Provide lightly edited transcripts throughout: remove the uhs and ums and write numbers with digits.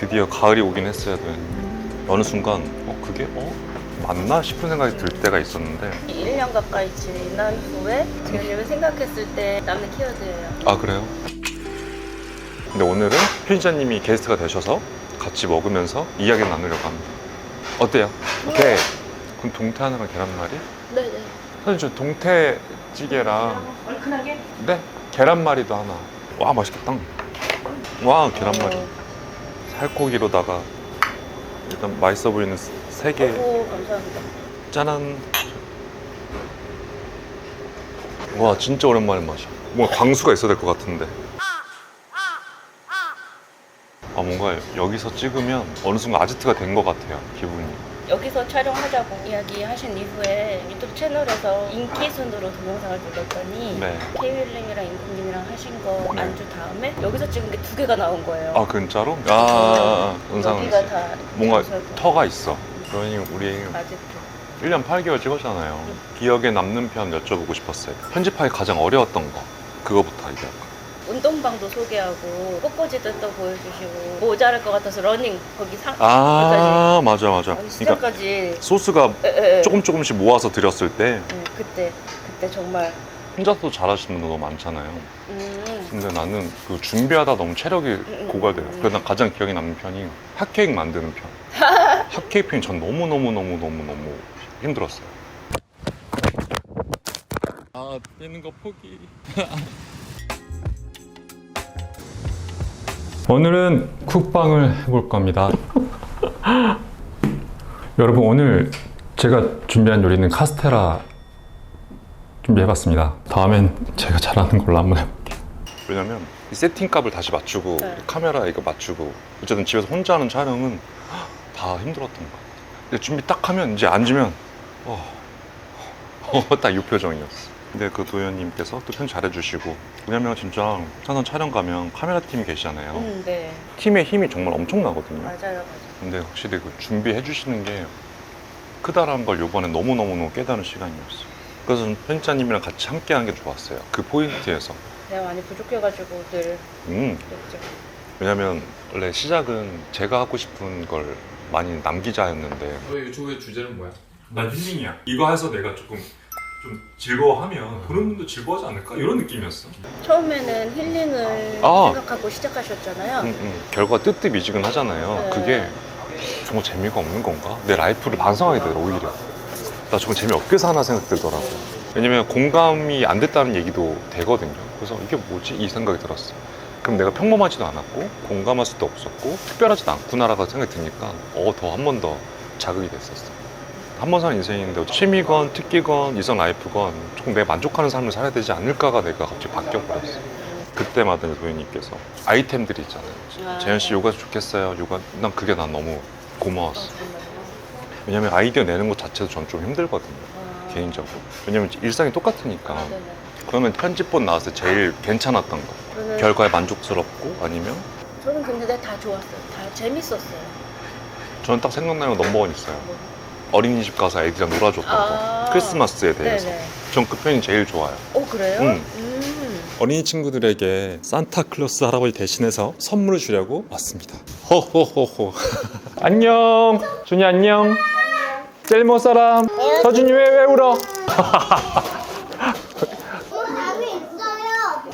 드디어 가을이 오긴 했어야 돼. 어느 순간 그게 맞나 싶은 생각이 들 때가 있었는데 1년 가까이 지난 후에 지은님을 생각했을 때 남는 키워드예요. 아 그래요? 근데 오늘은 편집자님이 게스트가 되셔서 같이 먹으면서 이야기를 나누려고 합니다. 어때요? 오케이. 그럼 동태 하나랑 계란말이? 네네. 사실 저 동태찌개랑 얼큰하게? 네 계란말이도 하나. 와 맛있겠다. 와 계란말이 살코기로다가 일단 맛있어 보이는 3개. 오 감사합니다. 짜란. 와 진짜 오랜만에 마셔. 뭔가 광수가 있어야 될 것 같은데. 아 뭔가 여기서 찍으면 어느 순간 아지트가 된 것 같아요 기분이. 여기서 촬영하자고 이야기하신 이후에 유튜브 채널에서 인기 순으로 동영상을 올렸더니 네. 케이윌링이랑 임금님이랑 하신 거 네. 안주 다음에 여기서 찍은 게 2개가 나온 거예요. 아 진짜로? 아 은상은 여기가 다 뭔가 감사하고. 터가 있어. 그러니 우리 아지트. 1년 8개월 찍었잖아요. 기억에 남는 편 여쭤보고 싶었어요. 편집하기 가장 어려웠던 거 그거부터 얘기할까? 운동방도 소개하고 꽃꽂이도 또 보여주시고 모자랄 것 같아서 러닝 거기 아 맞아 그러니까 시작까지 소스가 에. 조금씩 모아서 드렸을 때 그때 정말 혼자서 잘하시는 분도 너무 많잖아요. 근데 나는 그 준비하다 너무 체력이 고갈돼요. 그래서 난 가장 기억에 남는 편이 핫케이크 만드는 편. 핫케이크 편이 전 너무 힘들었어요. 아 뛰는 거 포기. 오늘은 쿡방을 해볼 겁니다. 여러분 오늘 제가 준비한 요리는 카스테라 준비해봤습니다. 다음엔 제가 잘하는 걸로 한번 해볼게요. 왜냐면 이 세팅값을 다시 맞추고 네. 카메라 이거 맞추고 어쨌든 집에서 혼자 하는 촬영은 다 힘들었던 것 같아요. 근데 준비 딱 하면 이제 앉으면 딱 이 표정이었어. 근데 그 도현님께서 또 편집 잘해주시고 왜냐면 진짜 항상 촬영 가면 카메라 팀이 계시잖아요. 네 팀의 힘이 정말 엄청나거든요. 맞아요. 근데 확실히 그 준비해 주시는 게 크다라는 걸 이번에 너무너무 깨달은 시간이었어요. 그래서 좀 편집자님이랑 같이 함께 하는 게 좋았어요. 그 포인트에서. 내가 많이 부족해가지고 늘 그랬죠. 왜냐면 원래 시작은 제가 하고 싶은 걸 많이 남기자였는데 너의 유튜브의 주제는 뭐야? 난 힐링이야. 이거 해서 내가 조금 좀 즐거워하면 보는 분도 즐거워하지 않을까? 이런 느낌이었어. 처음에는 힐링을 아. 생각하고 시작하셨잖아요. 결과가 뜨뜻미지근하잖아요. 네. 그게 정말 재미가 없는 건가? 내 라이프를 반성하게 되더라 오히려. 나 정말 재미없게 사나 생각 들더라고. 왜냐면 공감이 안 됐다는 얘기도 되거든요. 그래서 이게 뭐지? 이 생각이 들었어. 그럼 내가 평범하지도 않았고 공감할 수도 없었고 특별하지도 않구나라고 생각이 드니까 더 한 번 더 자극이 됐었어. 한 번 사는 인생인데 취미건 특기건 이성 라이프건 조금 내가 만족하는 삶을 살아야 되지 않을까가 내가 갑자기 바뀌어버렸어. 그때마다 도현님께서 아이템들이 있잖아요. 재현씨 요가 좋겠어요. 요가 난 그게 난 너무 고마웠어. 왜냐면 아이디어 내는 것 자체도 전 좀 힘들거든요. 개인적으로. 왜냐면 일상이 똑같으니까. 네네. 그러면 편집본 나왔을 때 제일 괜찮았던 거. 저는, 결과에 만족스럽고 아니면 저는 근데 다 좋았어요. 다 재밌었어요. 저는 딱 생각나는 거 넘버원 있어요. 뭐. 어린이집 가서 애들이랑 놀아줬던 거. 크리스마스에 대해서. 네네. 전 그 편이 제일 좋아요. 그래요? 응. 어린이 친구들에게 산타클로스 할아버지 대신해서 선물을 주려고 왔습니다. 호호호호. 안녕. 준이 안녕. 제일 못 사람. 서준이 왜 울어?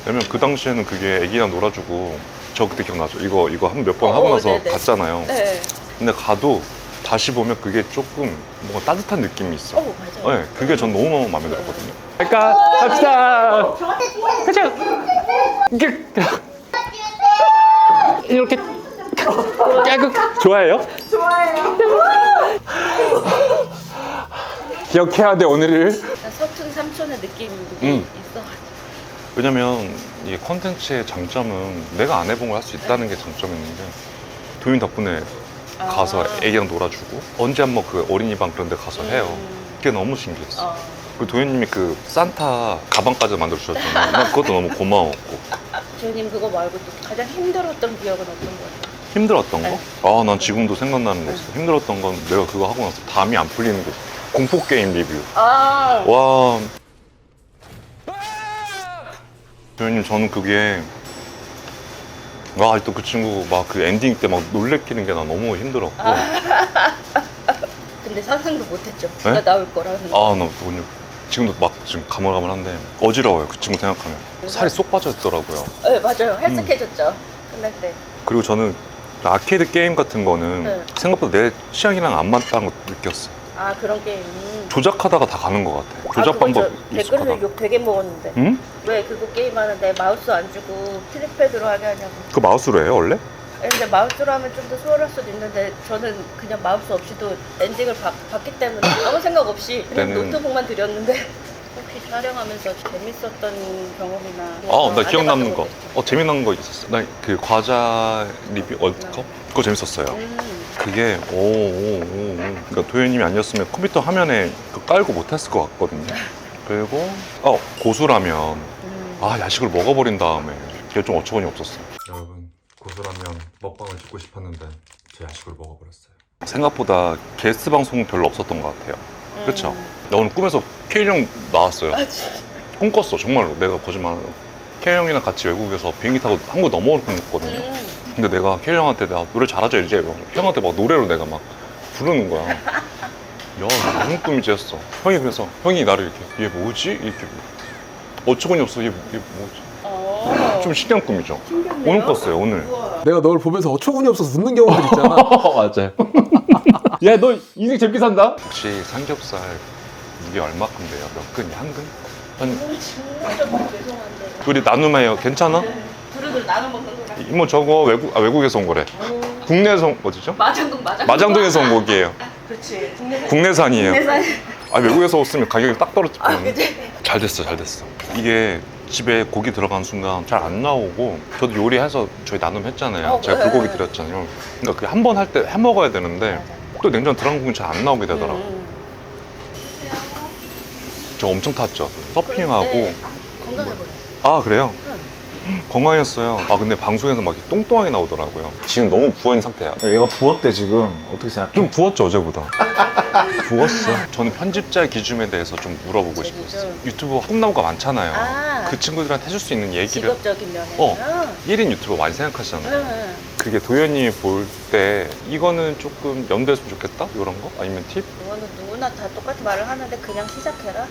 왜냐면 그 당시에는 그게 애기랑 놀아주고 저 그때 기억나죠? 이거 한 몇 번 하고 나서 네네. 갔잖아요. 네. 근데 가도 다시 보면 그게 조금 뭔가 따뜻한 느낌이 있어. 맞아요. 네, 그게 전 너무너무 마음에 들었거든요. 갈까? 갑시다. 가자. 이렇게 깨끗 좋아해요? 좋아해요. 기억해야 돼 오늘을. 서툰 삼촌의 느낌이 있어가지고. 왜냐면 이게 컨텐츠의 장점은 내가 안 해본 걸 할 수 있다는 게 장점인데 도윤 덕분에 가서 애기랑 놀아주고 언제 한번 그 어린이방 그런 데 가서 해요. 그게 너무 신기했어. 그 도현님이 그 산타 가방까지 만들어 주셨잖아요. 난 그것도 너무 고마웠고. 주님 그거 말고 또 가장 힘들었던 기억은 어떤 거예요? 힘들었던 거? 네. 아, 난 지금도 생각나는 거 있어. 힘들었던 건 내가 그거 하고 나서 담이 안 풀리는 게 공포 게임 리뷰. 와. 도현님 저는 그게 또 그 친구 막 그 엔딩 때 막 놀래키는 게 나 너무 힘들었고. 근데 상상도 못했죠. 네? 나 나올 거라는. 나 지금도 막 지금 가물가물한데 어지러워요. 그 친구 생각하면. 살이 쏙 빠져있더라고요. 네, 맞아요. 헬스케졌죠. 끝날 때. 그리고 저는 아케이드 게임 같은 거는 네. 생각보다 내 취향이랑 안 맞다는 걸 느꼈어. 아, 그런 게임. 조작하다가 다 가는 것 같아. 조작 그거 방법 저 익숙하다. 댓글에서 욕 되게 먹었는데. 응? 왜 그거 게임하는데 마우스 안 주고 트랙패드로 하게 하냐고. 그 마우스로 해요 원래? 근데 마우스로 하면 좀 더 수월할 수도 있는데 저는 그냥 마우스 없이도 엔딩을 봤기 때문에 아무 생각 없이 그냥 때는- 노트북만 드렸는데 혹시 촬영하면서 재밌었던 경험이나 나 기억 남는 안타까운 거. 것도 재미난 거 있었어. 나 그 과자 리뷰 월드컵? 그거 재밌었어요. 그게 그러니까 도현님이 아니었으면 컴퓨터 화면에 그 깔고 못했을 것 같거든요. 그리고 고수라면 야식을 먹어버린 다음에 그게 좀 어처구니 없었어요. 여러분 고수라면 먹방을 찍고 싶었는데 제 야식을 먹어버렸어요. 생각보다 게스트 방송은 별로 없었던 것 같아요. 그렇죠? 나 오늘 꿈에서 K 형 나왔어요. 아, 진짜. 꿈꿨어 정말로. 내가 거짓말 안 하고 K 형이랑 같이 외국에서 비행기 타고 한국 넘어올 꿈꿨거든요. 근데 내가 K 형한테 나 노래 잘하죠 이제 형한테 막 노래로 내가 막 부르는 거야. 야 너무 꿈이지였어. 형이 그래서 형이 나를 이렇게 얘 뭐지? 이렇게 어처구니 없어. 얘 뭐지? 좀 신기한 꿈이죠. 신기하네요. 오늘 꿨어요 오늘. 내가 널 보면서 어처구니 없어서 웃는 경우들 있잖아. 맞아요. 야, 너 인생 재밌게 산다? 혹시 삼겹살 이게 얼마큼 돼요? 몇 근? 한 근? 한 진짜 죄송한데 우리 나눔해요. 괜찮아? 두루두루 나눠 먹는 거라. 이모 저거 외국에서 온 거래. 국내에서 온 어디죠? 마장동. 마장동에서 온 고기예요. 그렇지. 국내산이에요. 국내산. 외국에서 왔으면 가격이 딱 떨어질 아, 뻔했네. 그치. 잘 됐어. 이게 집에 고기 들어가는 순간 잘 안 나오고 저도 요리해서 저희 나눔했잖아요. 제가 네. 불고기 드렸잖아요. 그러니까 그 한 번 할 때 해 먹어야 되는데 또 냉장 들어간 고기 잘 안 나오게 되더라고. 저 엄청 탔죠. 서핑하고. 네. 건강해 보여. 그래요? 건강했어요. 근데 방송에서 막 이렇게 똥똥하게 나오더라고요. 지금 너무 부어있는 상태야. 얘가 부었대, 지금. 어떻게 생각해? 좀 부었죠, 어제보다. 부었어. 저는 편집자 기준에 대해서 좀 물어보고 제 싶었어요. 기준? 유튜브 홈나무가 많잖아요. 아. 그 친구들한테 해줄 수 있는 얘기를 직업적인 면에서. 1인 유튜버 많이 생각하시잖아요. 그게 도현님이 볼 때 이거는 조금 염두했으면 좋겠다? 이런 거? 아니면 팁? 이거는 누구나 다 똑같은 말을 하는데 그냥 시작해라.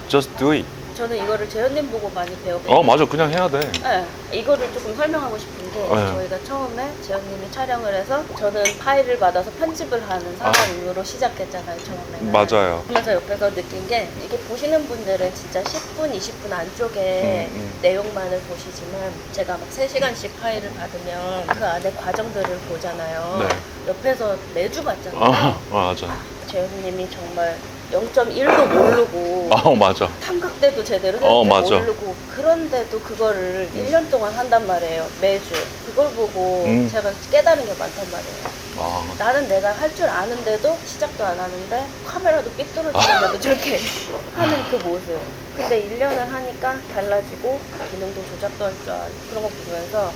just do it. 저는 이거를 재현님 보고 많이 배웠거든요. 맞아. 그냥 해야 돼. 네, 이거를 조금 설명하고 싶은 게 저희가 처음에 재현님이 촬영을 해서 저는 파일을 받아서 편집을 하는 상황으로 시작했잖아요, 처음에는. 맞아요. 그러면서 옆에서 느낀 게 이게 보시는 분들은 진짜 10분, 20분 안쪽에 내용만을 보시지만 제가 막 3시간씩 파일을 받으면 그 안에 과정들을 보잖아요. 네. 옆에서 매주 봤잖아요. 맞아. 재현님이 정말 0.1도 모르고 맞아. 삼각대도 제대로 할줄 맞아. 모르고 그런데도 그거를 1년 동안 한단 말이에요. 매주. 그걸 보고 제가 깨달은 게 많단 말이에요. 나는 내가 할 줄 아는데도 시작도 안 하는데 카메라도 삐뚤어지는데도 저렇게 하는 그 모습. 근데 1년을 하니까 달라지고 기능도 조작도 할 줄 알고 그런 거 보면서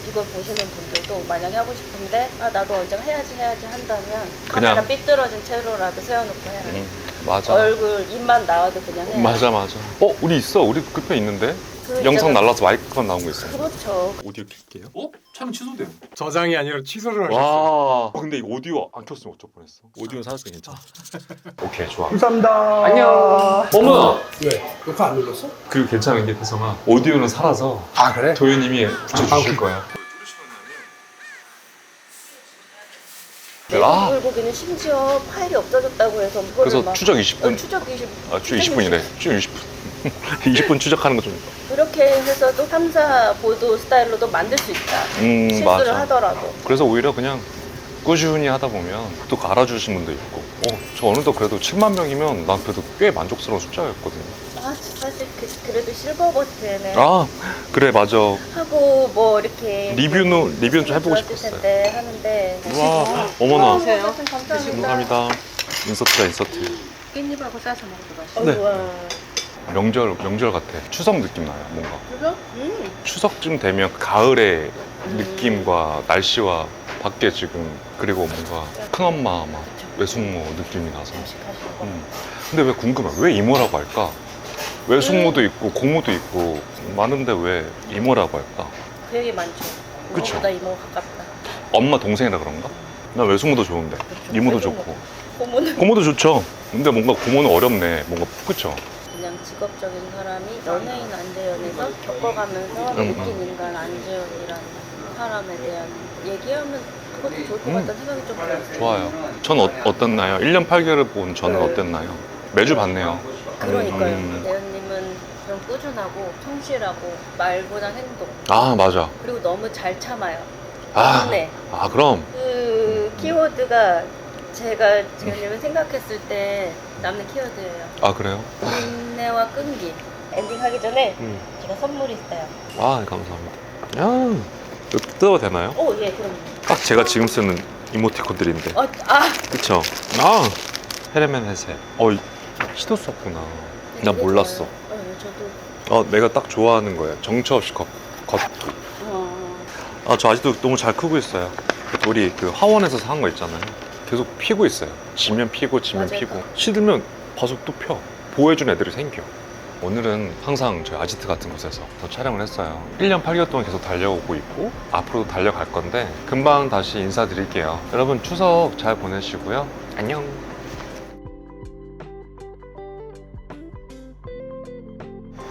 이걸 보시는 분들도 만약에 하고 싶은데 나도 언젠가 해야지 한다면 카메라 삐뚤어진 채로라도 세워놓고 해야 돼. 맞아. 얼굴, 입만 나와도 그냥 해야 돼. 맞아. 우리 있어. 우리 끝에 있는데? 그 영상 있잖아. 날라서 마이크만 나온 거 있어. 그렇죠. 오디오 켤게요. 촬영 취소돼요. 저장이 아니라 취소를 와. 근데 이 오디오 안 켰으면 어쩔 뻔했어. 오디오는 살았으면 괜찮아. 오케이, 좋아. 감사합니다. 안녕. 어머. 왜? 녹화 안 눌렀어? 그리고 괜찮은 게 태성아. 오디오는 살아서 그래? 도현님이 붙여주실 거야. 불고기는 심지어 파일이 없어졌다고 해서 그거를 그래서 막 추적 20분. 추적 20분. 추적 20분이래. 추적 20분. 20분 추적하는 거 좀. 그렇게 해서도 3사 보도 스타일로도 만들 수 있다. 실수를 맞아. 하더라도. 그래서 오히려 그냥 꾸준히 하다 보면 또 알아주신 분도 있고. 저 어느덧 그래도 7만 명이면 난 그래도 꽤 만족스러운 숫자였거든요. 사실 그래도 실버 버튼을 그래 맞아. 하고 뭐 이렇게 리뷰는 좀 해보고 좋았을 싶었어요. 텐데 하는데. 와, 어머나. 감사합니다. 감사합니다. 인서트. 깻잎하고 싸서 먹어도 맛있어. 네. 명절 같아. 추석 느낌 나요, 뭔가. 그죠? 추석쯤 되면 가을의 느낌과 날씨와 밖에 지금 그리고 뭔가 큰엄마 막 외숙모 느낌이 나서. 근데 왜 궁금해? 왜 이모라고 할까? 외숙모도 있고 고모도 있고 많은데 왜 이모라고 할까? 되게 많죠. 그쵸. 이모보다 이모가 가깝다. 엄마 동생이라 그런가? 나 외숙모도 좋은데 이모도 좋고 고모는 고모도 좋죠. 근데 뭔가 고모는 어렵네. 뭔가 그쵸? 그냥 직업적인 사람이 연예인 안재현에서 겪어가면서 느낀 인간 안재현이라는 사람에 대한 얘기하면 그것도 좋을 것 같다는 생각이 좀 들었어요. 좋아요. 전 어땠나요? 1년 8개월을 본 저는 어땠나요? 매주 봤네요. 그러니까요. 대현님은 좀 꾸준하고 성실하고 말보다 행동 아 맞아. 그리고 너무 잘 참아요. 아, 인내. 아 그럼 그 키워드가 제가 재현님을 생각했을 때 남는 키워드예요. 아 그래요? 인내와 끈기. 엔딩 하기 전에 제가 선물이 있어요. 아 감사합니다. 야 이거 뜯어도 되나요? 오, 예, 그럼요. 딱 제가 지금 쓰는 이모티콘들인데 그쵸? 아 헤레멘 헤세. 시도 썼구나. 나 몰랐어. 저도. 내가 딱 좋아하는 거예요. 정처 없이 걷기. 저 아직도 너무 잘 크고 있어요. 우리 그 화원에서 산 거 있잖아요. 계속 피고 있어요. 지면 피고 지면 맞아요. 피고 시들면 봐서 또 펴. 보호해준 애들이 생겨. 오늘은 항상 저희 아지트 같은 곳에서 또 촬영을 했어요. 1년 8개월 동안 계속 달려오고 있고 앞으로도 달려갈 건데 금방 다시 인사드릴게요. 여러분 추석 잘 보내시고요. 안녕.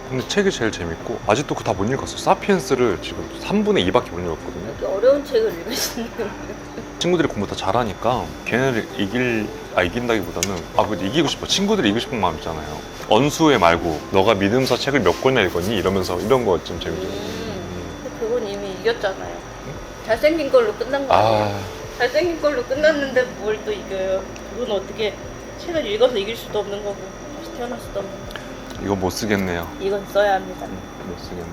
근데 책이 제일 재밌고 아직도 그거 다 못 읽었어. 사피엔스를 지금 3분의 2밖에 못 읽었거든요. 이렇게 어려운 책을 읽으시는 친구들이 공부 다 잘하니까 걔네를 이긴다기보다는 그래도 이기고 싶어. 친구들이 이기고 싶은 마음 있잖아요. 언수회 말고 너가 믿음서 책을 몇 권이나 읽었니? 이러면서 이런 거 좀 재밌죠. 근데 그건 이미 이겼잖아요. 잘생긴 걸로 끝난 거 아니에요? 잘생긴 걸로 끝났는데 뭘 또 이겨요. 그건 어떻게 책을 읽어서 이길 수도 없는 거고 다시 태어날 수도 없는 거고. 이거 못 쓰겠네요. 이건 써야 합니다. 못 쓰겠네.